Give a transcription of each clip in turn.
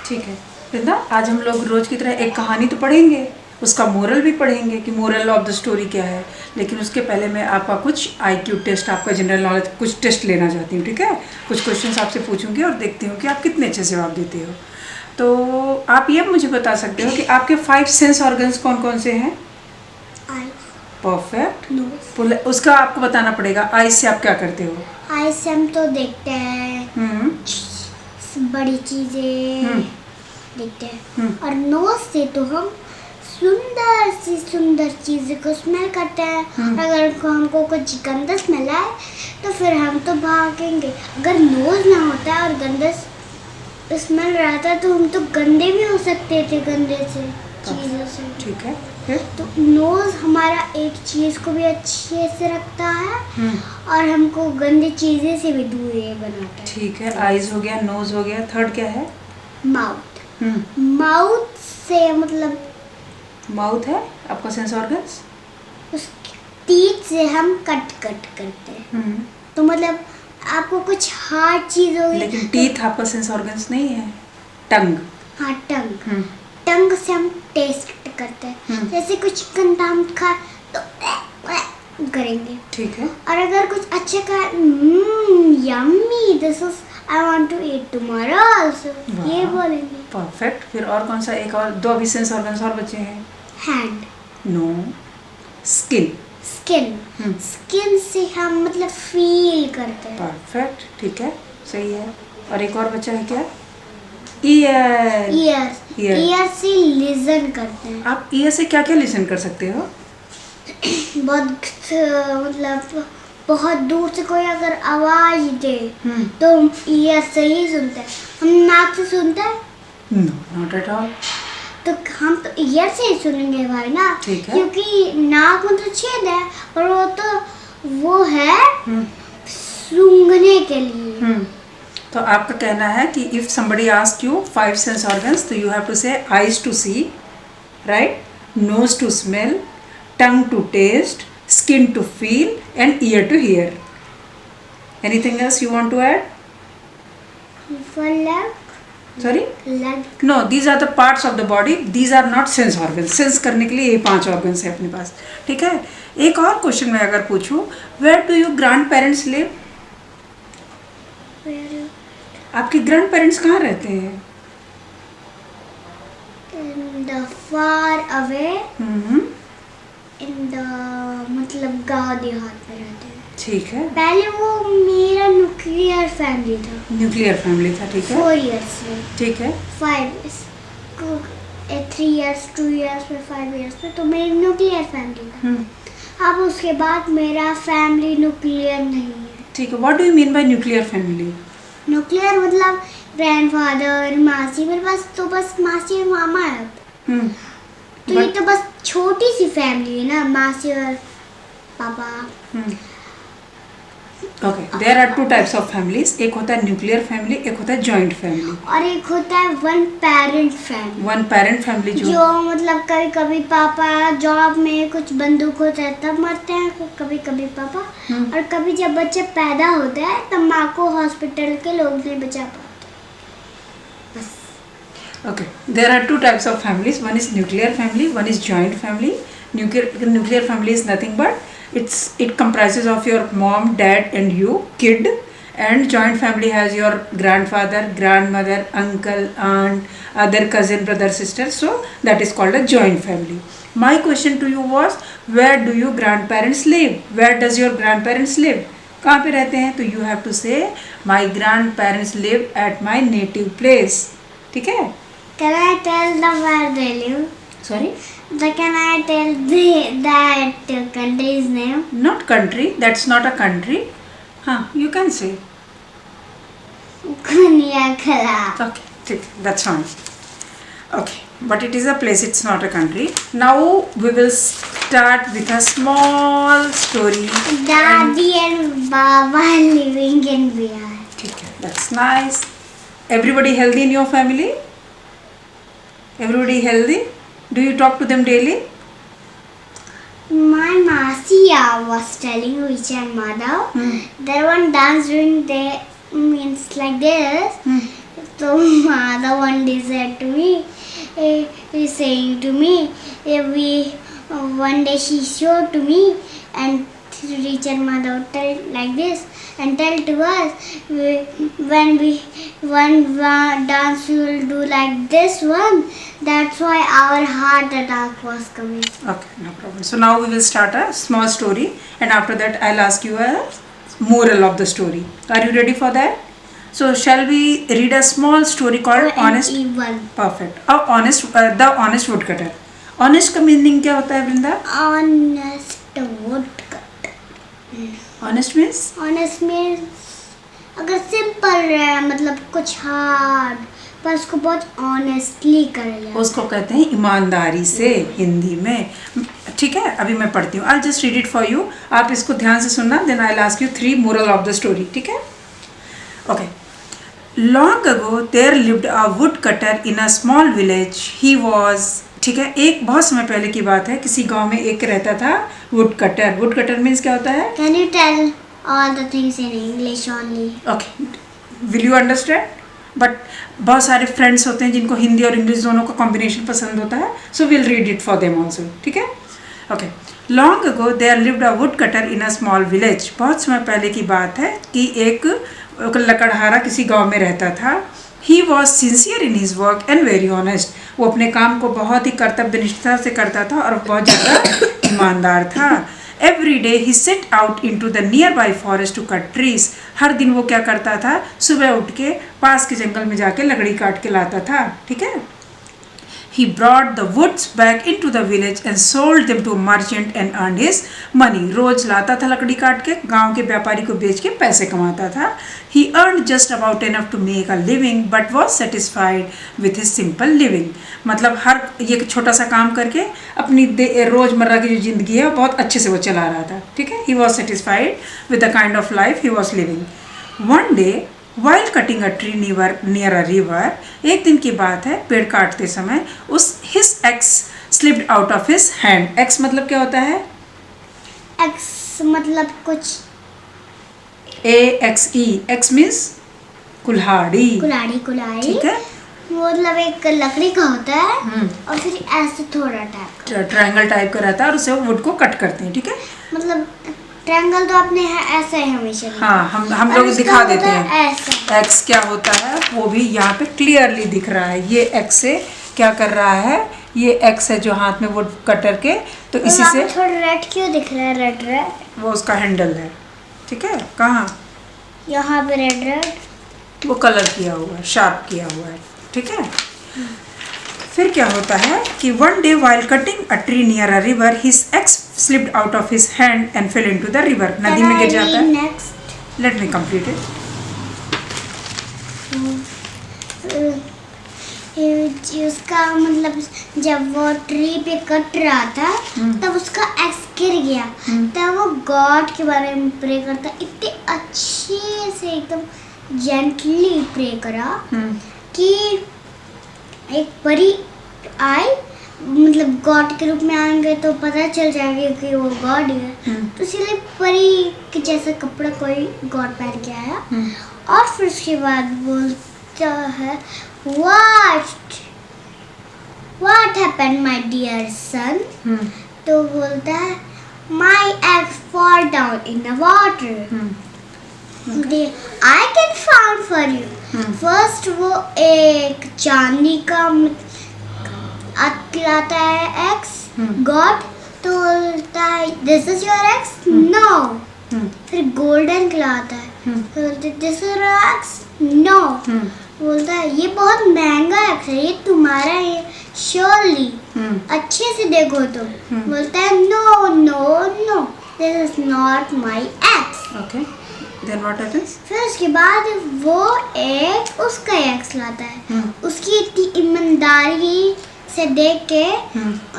ठीक है वृंदा, आज हम लोग रोज की तरह एक कहानी तो पढ़ेंगे, उसका मोरल भी पढ़ेंगे कि मोरल ऑफ द स्टोरी क्या है। लेकिन उसके पहले मैं आपका कुछ IQ टेस्ट, आपका जनरल नॉलेज कुछ टेस्ट लेना चाहती हूँ। ठीक है, कुछ क्वेश्चंस आपसे पूछूंगी और देखती हूँ कि आप कितने अच्छे जवाब देते हो। तो आप ये मुझे बता सकते हो कि आपके 5 सेंस ऑर्गन्स कौन कौन से हैं? परफेक्ट। उसका आपको बताना पड़ेगा। आइज से आप क्या करते हो? आइज से हम तो देखते हैं बड़ी चीजें देखते हैं, और नोज से तो हम सुंदर चीजें को स्मेल करते हैं। अगर हमको कुछ गंदा स्मेल आए तो फिर हम तो भागेंगे। अगर नोज ना होता और गंदा स्मेल रहता तो हम तो गंदे भी हो सकते थे, गंदे से चीजों से। ठीक है, फिर तो नोज हमारा एक चीज को भी अच्छे से रखता है और हमको गंदी चीजें से भी दूर बनाता है। ठीक है, आइज हो गया, नोज हो गया, थर्ड क्या है? माउथ। माउथ से मतलब माउथ है आपका सेंस ऑर्गन्स। उसके टीथ से हम कट करते हैं। तो मतलब आपको कुछ हार्ड चीज होगी। लेकिन टीथ आपका सेंस ऑर्गन्स नहीं है। टंग। हाँ, टंग से हम टेस्ट करते हैं। जैसे कुछ गंदा हम खाए तो करेंगे। ठीक है, और अगर कुछ अच्छा खाए, yummy, this is I want to eat tomorrow also, ये बोलेंगे। परफेक्ट। फिर और कौन सा? एक और, दो अभी सेंस ऑर्गन्स और बचे हैं। हैंड। No, skin. स्किन से हम मतलब फील करते हैं। परफेक्ट, ठीक है, सही है। और एक और बचा है क्या? ईयर। ईयर से लिसन करते हैं। आप ईयर से क्या क्या लिसन कर सकते हो? मतलब बहुत दूर से कोई अगर आवाज दे तो हम ईयर से ही सुनते हैं। हम नाक से सुनते हैं? No, not at all. तो हम तो ईयर से ही सुनेंगे भाई ना। ठीक है, क्योंकि नाक में तो छेद है और वो है सूंघने के लिए। तो आपका कहना है कि if somebody ask you 5 sense organs, तो you have to say eyes to see, right? Nose to smell, tongue to taste, skin to feel, and ear to hear. Anything else you want to add? For leg? Sorry? Leg. No, these are the parts of the body. These are not sense organs. Sense करने के लिए ये 5 organs है अपने पास। ठीक है, एक और क्वेश्चन मैं अगर पूछूं, where do your grandparents live? आपके ग्रैंड पेरेंट्स कहाँ रहते हैं? In the far away. In the मतलब गाँव देहात में रहते हैं। ठीक है, पहले वो मेरा न्यूक्लियर फैमिली था। न्यूक्लियर फैमिली था, ठीक है। 4 years में। ठीक है, 5 years, 3 years, 2 years में, 5 years में तो मेरी न्यूक्लियर फैमिली था। अब उसके बाद मेरा फैमिली न्यूक्लियर नहीं है। ठीक है। What do you mean by nuclear family? Nuclear मतलब ग्रैंडफादर, मासी, मेरे पास तो बस मासी और मामा है। तो ये तो बस छोटी सी फैमिली है ना, मासी और पापा। Okay, there are 2 types of families. एक होता है न्यूक्लियर फैमिली, एक होता है जॉइंट फैमिली, और एक होता है one parent family. One parent family जो मतलब कभी कभी पापा जॉब में कुछ बंदूक होता है तब मरते हैं, कभी कभी पापा, और कभी जब बच्चे पैदा होते हैं तब माँ को हॉस्पिटल के लोग नहीं बचा पाते। Okay, there are 2 types of families. One is nuclear family, one is joint family. Nuclear family is nothing but it comprises of your mom, dad, and you, kid. And joint family has your grandfather, grandmother, uncle, aunt, other cousin, brother, sister. So that is called a joint family. My question to you was, where do your grandparents live? Where does your grandparents live? कहाँ पे रहते हैं? तो you have to say, my grandparents live at my native place. ठीक है? Can I tell them where they live? Sorry? Can I tell that country's name? Not country. That's not a country. You can say. Kunyakala. Okay, that's fine. Okay, but it is a place. It's not a country. Now we will start with a small story. Daddy and Baba living in Bihar. Okay, that's nice. Everybody healthy in your family? Everybody healthy? Do you talk to them daily? My Masiya was telling Richa and Madhav, their one dance doing they means like this. So mother one day said to me, saying to me, one day she showed to me, and teacher mother would tell like this and tell to us, when one dance we will do like this one. That's why our heart attack was coming. Okay, no problem. So now we will start a small story, and after that I'll ask you a moral of the story. Are you ready for that? So shall we read a small story called Honest? Evil. Perfect. The honest woodcutter. Honest का meaning क्या होता है वृंदा? Honest woodcut. Honest means? Honest means अगर simple रहे, मतलब कुछ hard, पर उसको बहुत ऑनेस्टली करेगा, उसको कहते हैं ईमानदारी से हिंदी में. ठीक है, अभी मैं पढ़ती हूँ. I'll just read it for you. आप इसको ध्यान से सुनना. Then I'll ask you 3 moral of the story. ठीक है? Okay. Long ago there lived a woodcutter in a small village. He was, ठीक है, एक बहुत समय पहले की बात है. किसी गांव में एक रहता था वुडकटर. वुडकटर मीन्स क्या होता है? Can you tell all the things in English only? Okay. Will you understand? But बहुत सारे फ्रेंड्स होते हैं जिनको हिंदी और इंग्लिश दोनों का कॉम्बिनेशन पसंद होता है. So will read it for them also. ठीक है? Okay. Long ago there lived a wood cutter in a small village. बहुत समय पहले की बात है कि एक लकड़हारा किसी गांव में रहता था. He was sincere in his work and very honest. वो अपने काम को बहुत ही कर्तव्यनिष्ठता से करता था और बहुत ज़्यादा ईमानदार था. Every day he set out into the nearby forest to cut trees. हर दिन वो क्या करता था? सुबह उठ के पास के जंगल में जाके लकड़ी काट के लाता था. ठीक है? He brought the woods back into the village and sold them to a merchant and earned his money. रोज लाता था लकड़ी काट के, गांव के व्यापारी को बेच के पैसे कमाता था. He earned just about enough to make a living, but was satisfied with his simple living. मतलब हर ये छोटा सा काम करके अपनी रोजमर्रा की जो जिंदगी है बहुत अच्छे से वो चला रहा था. ठीक है? He was satisfied with the kind of life he was living. One day While cutting a tree near a river, एक दिन की बात है, पेड़ काटते समय his axe slipped out of his hand. Axe मतलब क्या होता है? X मतलब कुछ, AXE. Axe means कुल्हाड़ी. कुल्हाड़ी. ठीक है? मतलब एक लकड़ी का होता है और फिर ऐसे थोड़ा टाइप ट्रायंगल टाइप का रहता है और उसे वुड को कट करते हैं. ठीक है? मतलब ट्रायंगल तो आपने ऐसा है हमेशा. हाँ, हम लोग दिखा देते हैं. ऐसा. एक्स क्या होता है वो भी यहाँ पे क्लियरली दिख रहा है. ये एक्स से क्या कर रहा है? ये एक्स है जो हाथ में वुड कटर के, तो इसी से थोड़ा रेड क्यों दिख रहा है? रेड वो उसका हैंडल है. ठीक है? कहाँ? यहाँ पे रेड वो कलर किया हुआ है, शार्प किया हुआ है. ठीक है? फिर क्या होता है कि one day while cutting a tree near a river, his axe slipped out of his hand and fell into the river. नदी में गिर जाता है. Next. Let me complete it. उसका मतलब जब वो ट्री पे कट रहा था तब उसका एक्स गिर गया. तब वो गॉड के बारे में प्रे करता. इतने अच्छे से एकदम जेंटली प्रे करा कि एक परी आई, मतलब गॉड के रूप में आएंगे तो पता चल जाएगा कि वो गॉड है. तो इसलिए परी के जैसा कपड़ा कोई गॉड पहन के आया. और फिर उसके बाद बोलता है, what happened my dear son? तो बोलता है, my axe fall down in the water. I can found for you. First वो एक चांदी का लाता है एक्स. गॉड तो बोलता है this is your axe. No. फिर गोल्डन लाता है तो बोलते this is your axe. No. बोलता है ये बहुत महंगा एक्स है, ये तुम्हारा है श्योरली, अच्छे से देखो तुम. बोलता है no no no, this is not my axe. Okay. Then what happens? फिर उसके बाद वो एक उसका एक्स लाता है. उसकी इतनी ईमानदारी से देख के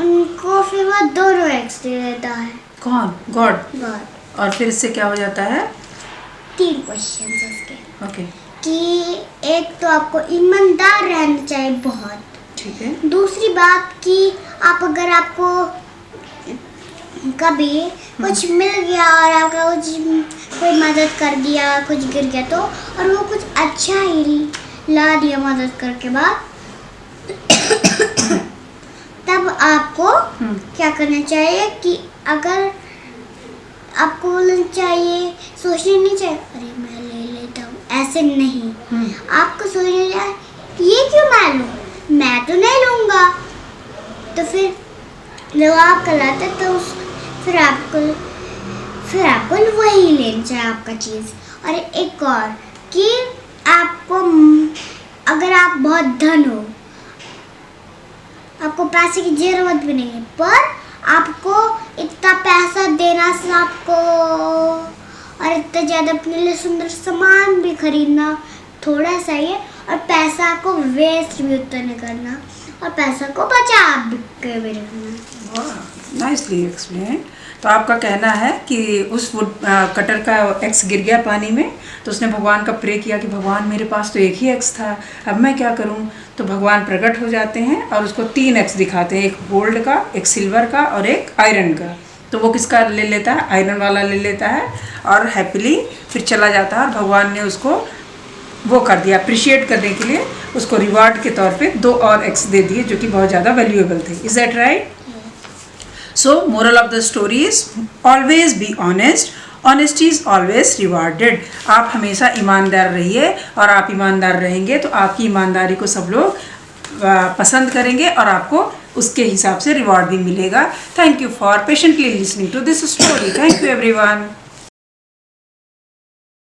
उनको फिर वो दोनों एक्स दे देता है. कौन? गॉड. गॉड. और फिर इससे क्या हो जाता है? 3 क्वेश्चंस उसके. ओके. कि एक तो आपको ईमानदार रहना चाहिए बहुत. ठीक है. दूसरी बात कि आप अगर आपको कभी कुछ मिल गया और आपका कुछ कोई मदद कर दिया, कुछ गिर गया तो, और वो कुछ अच्छा ही ला दिया मदद करके बाद, तब आपको क्या करना चाहिए कि अगर आपको बोलना चाहिए, सोचना नहीं चाहिए अरे मैं ले लेता हूँ, ऐसे नहीं। आपको सोचना चाहिए ये क्यों मैं लूँ, मैं तो नहीं लूँगा। तो फिर जब आप लाते तो फिर आपको वही लेना चाहिए आपका चीज़। और एक और कि आपको अगर आप बहुत धन हो, आपको पैसे की ज़रूरत भी नहीं है, पर आपको इतना पैसा देना सबको और इतना ज़्यादा अपने लिए सुंदर सामान भी खरीदना थोड़ा सा ही है, और पैसा को वेस्ट भी उतना नहीं करना, और पैसा को बचा के भी रखना। Nicely explain. तो आपका कहना है कि उस वुड कटर का एक्स गिर गया पानी में, तो उसने भगवान का प्रे किया कि भगवान मेरे पास तो एक ही एक्स था, अब मैं क्या करूं। तो भगवान प्रकट हो जाते हैं और उसको 3 एक्स दिखाते हैं, एक गोल्ड का, एक सिल्वर का और एक आयरन का। तो वो किसका ले लेता है, आयरन वाला ले लेता है और हैप्पीली फिर चला जाता है। और भगवान ने उसको वो कर दिया, अप्रिशिएट करने के लिए उसको रिवार्ड के तौर पे 2 और एक्स दे दिए जो कि बहुत ज़्यादा वैल्यूएबल थे। Is that right? So moral of the story is always be honest, honesty is always rewarded. आप हमेशा ईमानदार रहिए, और आप ईमानदार रहेंगे तो आपकी ईमानदारी को सब लोग पसंद करेंगे और आपको उसके हिसाब से रिवॉर्ड भी मिलेगा। Thank you for patiently listening to this story. Thank you everyone.